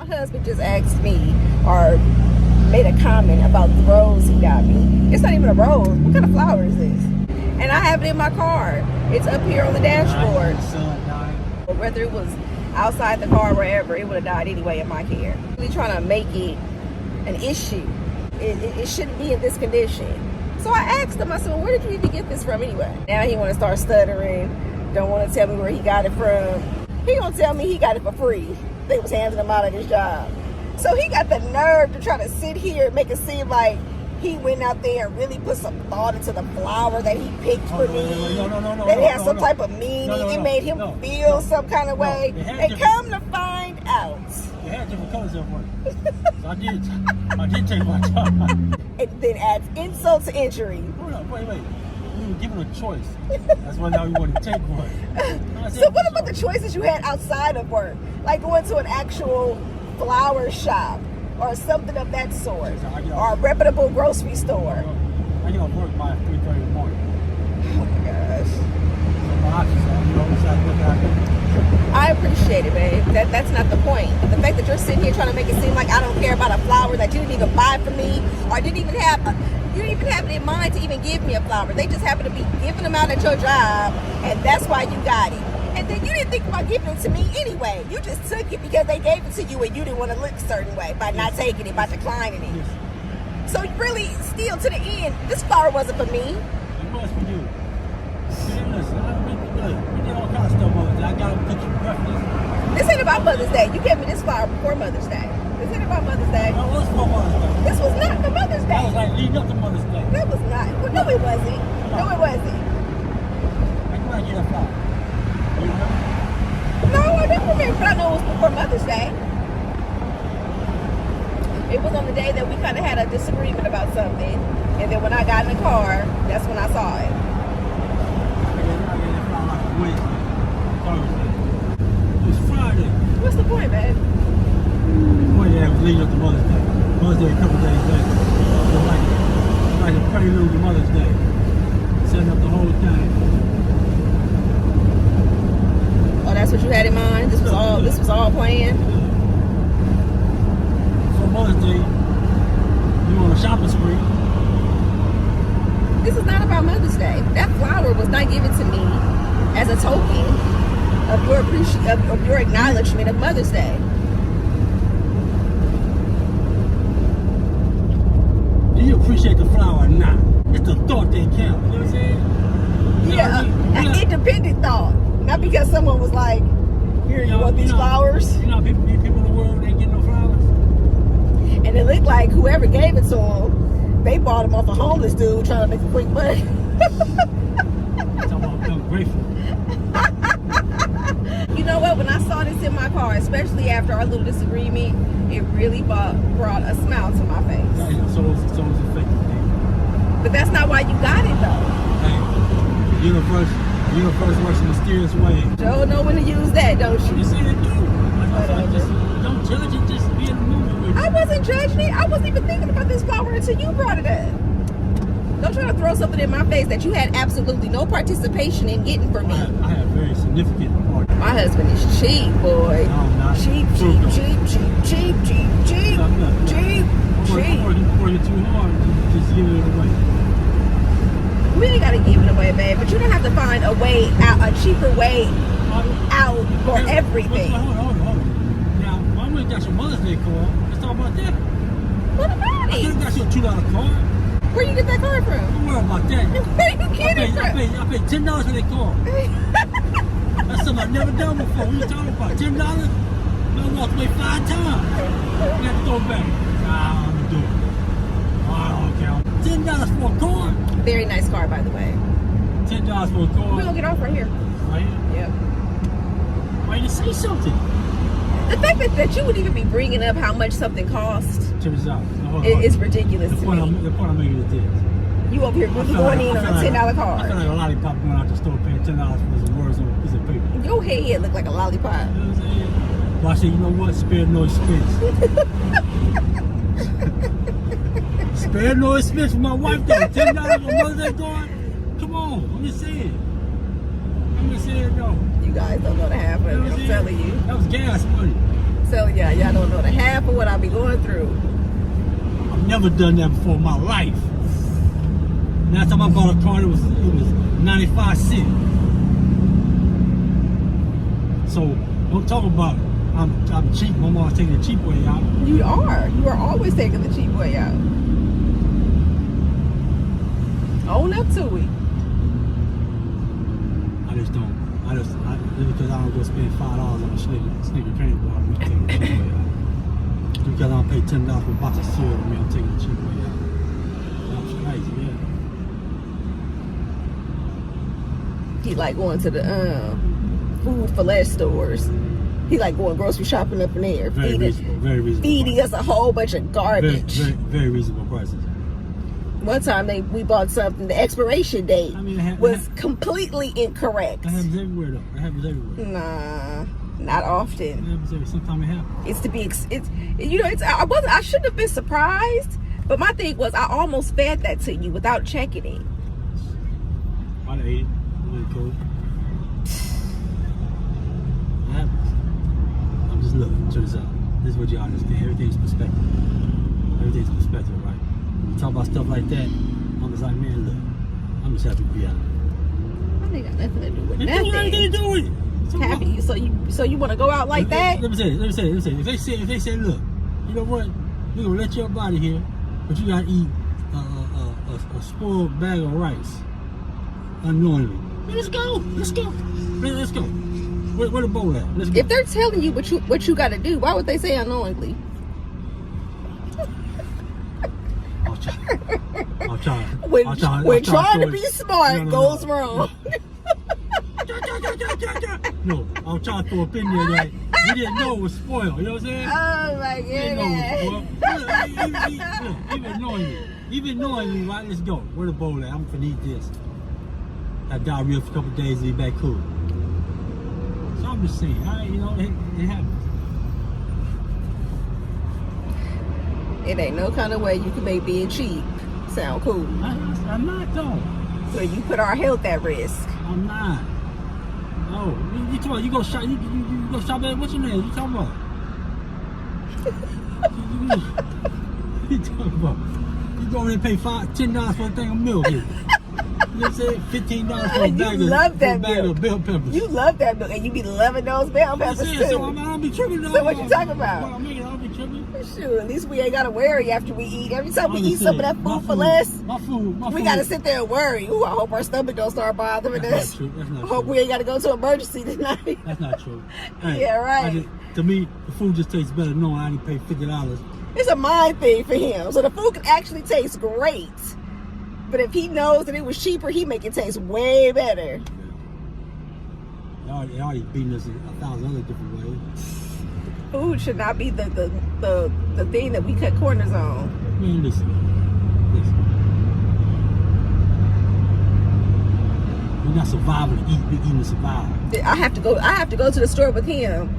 husband just asked me or made a comment about the rose he got me. It's not even a rose. What kind of flower is this? And I have it in my car. It's up here on the dashboard. Whether it was outside the car or wherever, it would have died anyway in my care. Really trying to make it an issue. It shouldn't be in this condition. So I asked him, I said, well, where did you even get this from anyway? Now he want to start stuttering. Don't want to tell me where he got it from. He gonna tell me he got it for free. They was handing him out at his job. So he got the nerve to try to sit here and make it seem like he went out there and really put some thought into the flower that he picked for me. That it had some type of meaning. It made him feel some kind of way. And come to find out. It had different colors at work. So I did take my job. It then adds insult to injury. Wait. You were given a choice. That's why now you want to take one. So what about the choices you had outside of work? Like going to an actual flower shop or something of that sort, or a reputable grocery store. I get off work by 3:30 in the morning. Oh my gosh. So my options are, I appreciate it, babe. That's not the point. The fact that you're sitting here trying to make it seem like I don't care about a flower that you didn't even buy for me, or you didn't even have it in mind to even give me a flower. They just happen to be giving them out at your job, and that's why you got it. And then you didn't think about giving it to me anyway. You just took it because they gave it to you and you didn't want to look a certain way by not taking it, by declining it. Yes. So really, still to the end, this flower wasn't for me. It was for you. See, listen, we did all kinds of stuff Mother's Day. I got to put you breakfast. This ain't about Mother's Day. You gave me this flower before Mother's Day. This ain't about Mother's Day. No, it was for Mother's Day. This was not for Mother's Day. That was like leading up to Mother's Day. That was not. Well, no, it wasn't. No, it wasn't. Like, where I get that flower? You remember? No, I don't remember, but I know it was before Mother's Day. It was on the day that we kind of had a disagreement about something, and then when I got in the car, that's when I saw it. I get that flower like Wednesday, Thursday. It was Friday. What's the point, babe? Wednesday, it was leading up to Mother's Day. Mother's Day a couple days later. It was like a prelude to Mother's Day. Setting up the whole thing. Oh, that's what you had in mind? This was all planned? For Mother's Day, you on a shopping spree. This is not about Mother's Day. That flower was not given to me as a token of your acknowledgement of Mother's Day. Do you appreciate the flower or not? It's the thought that counts. You know what I'm saying? Yeah, an independent thought. Not because someone was like, here, you want these flowers? You know, people in the world, they get no flowers. And it looked like whoever gave it to them, they bought them off a homeless dude trying to make a quick buck. I'm grateful. You know what? When I saw this in my car, especially after our little disagreement, it really brought a smile to my face. So it's effective. But that's not why you got it, though. Hey, universe works in mysterious ways. Joe know when to use that, don't you? You see they do. Just don't judge it, just be in the moment with it. I wasn't judging it. I wasn't even thinking about this flower until you brought it up. Don't try to throw something in my face that you had absolutely no participation in getting for me. I have very significant part. My husband is cheap, boy. No, I'm not. Cheap. I'm working too hard to just give it away. We ain't gotta give it away, babe. But you don't have to find a way out, a cheaper way out for everything. Hold on. Now, I went and got your Mother's Day card. Let's talk about that. What about I it? could have got you a $2 card. Where you get that card from? Don't worry about that. Where you get it from? I paid $10 for that card. That's something I've never done before. What are you talking about? $10? I walked away 5 times. You have to go back. Nah, I'm gonna do it. I don't count. $10 for a card. Very nice car, by the way. $10 for a card. We're gonna get off right here. Right? Yep. Why you say something? The fact that you would even be bringing up how much something costs Check this out. is ridiculous to me. The point I'm making is this. You over here really going in on a $10 I feel card. like a lollipop going out the store paying $10 for some words on a piece of paper. Your head look like a lollipop. You know what I'm saying? Well, I say, you know what? Spare no expense. Spare no expense for my wife, though. $10 for Mother's Day card? Come on. I'm just saying. though. You guys don't know the half of it. I'm telling you. That was gas money. So yeah, y'all don't know the half of what I be going through. I've never done that before in my life. Last time I bought a car, it was 95 cents. So don't talk about I'm cheap. My mom's taking the cheap way out. You are always taking the cheap way out. Own up to it. Just because I don't go spend $5 on a sneaker training bar, I'm taking the cheap way out. Just because I don't pay $10 for a box of cereal, I'm taking the cheap way out. That's crazy, yeah. He like going to the food for less stores. He like going grocery shopping up in there. Very reasonable. Feeding us a whole bunch of garbage. Very reasonable prices. One time we bought something, the expiration date was completely incorrect. That happens everywhere though. That happens everywhere. Nah, not often. It happens everywhere. Sometimes it happens. It's to be, I shouldn't have been surprised, but my thing was I almost fed that to you without checking it. I'd ate it. Really cool. It happens. I'm just looking. Check this out. This is what y'all understand. Everything's perspective. Everything's perspective, right? When we talk about stuff like that, I'm just like, man, look, I'm just happy to be out. That ain't got nothing to do with It ain't got nothing. anything to do with it. Happy, so you want to go out like that? Let me say this. If they say, look, you know what? We're gonna let your body here, but you gotta eat a spoiled bag of rice unknowingly. Let's go. Where the bowl at? Let's go. If they're telling you what you got to do, why would they say unknowingly? I'll try. When trying to be smart goes wrong. No, I'll try to throw up in there that we didn't know it was spoiled. You know what I'm saying? Oh my We didn't know it was goodness. spoiled. Even knowingly, right? Let's go. Where the bowl at? I'm gonna eat this. Had diarrhea for a couple of days and be back cool. So I'm just saying, it happens. It ain't no kind of way you can make being cheap sound cool. I'm not though. So you put our health at risk. I'm not. No, you talking about you go shop? You go shop at what's your name? You talking about? You talking about? You go in and pay $10 for a thing of milk. You know what I'm saying? $15 for a bag of bell peppers. You love that milk, and you be loving those bell peppers too. So I don't be tripping. So what you talking about? I don't be tripping. Shoot, at least we ain't gotta worry after we eat. Every time we eat some of that food for less, we gotta sit there and worry. Ooh, I hope our stomach don't start bothering us. That's not true. That's not I hope true. we ain't gotta go to emergency tonight. That's not true. Hey, Yeah, right. To me, the food just tastes better knowing I only paid $50. It's a mind thing for him. So the food can actually taste great. But if he knows that it was cheaper, he make it taste way better. They already beating us in 1,000 other different ways. Food should not be the thing that we cut corners on. Man, listen. We're not surviving to eat, we're eating to survive. I have to go to the store with him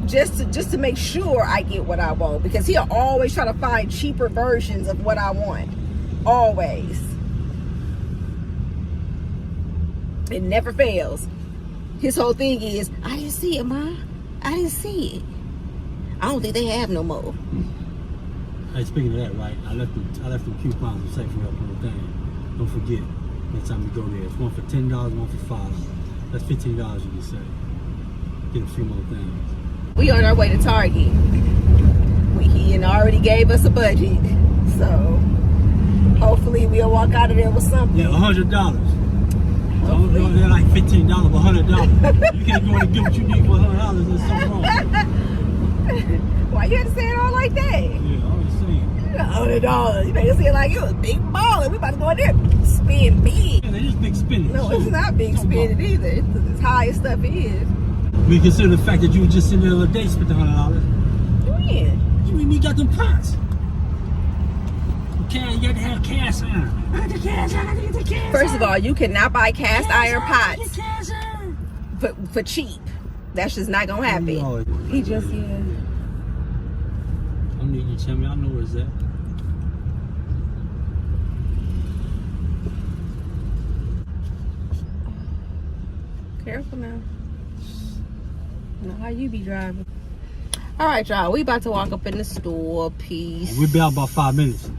just to make sure I get what I want, because he'll always try to find cheaper versions of what I want. Always. It never fails. His whole thing is, I didn't see it, Ma. I didn't see it. I don't think they have no more. Hey, speaking of that, right? I left them coupons of Safety Up on the thing. Don't forget, next time you go there, it's one for $10, one for $5. That's $15 you can save. Get a few more things. We on our way to Target. He already gave us a budget, so hopefully we'll walk out of there with something. Yeah, $100. They're like $15, but $100. You can't go and get what you need for $100. There's something wrong. Why you had to say it all like that? Yeah, I was saying. $100. You made it seem like it was big balling. We about to go in there and spend big. Yeah, they just big spending. No, it's not big spending either. It's as high as stuff is. We consider the fact that you were just sitting there the other day spent $100. When? You mean you got them pots? You got to have cast iron. I got the cast iron. I got the cast First of all, you cannot buy cast iron iron. pots Cast iron. for cheap. That's just not gonna happen. He just I don't need you to tell me. I know where it's at. Careful now. Know how you be driving. All All right, y'all. We about to walk up in the store. Peace. We'll be out about 5 minutes.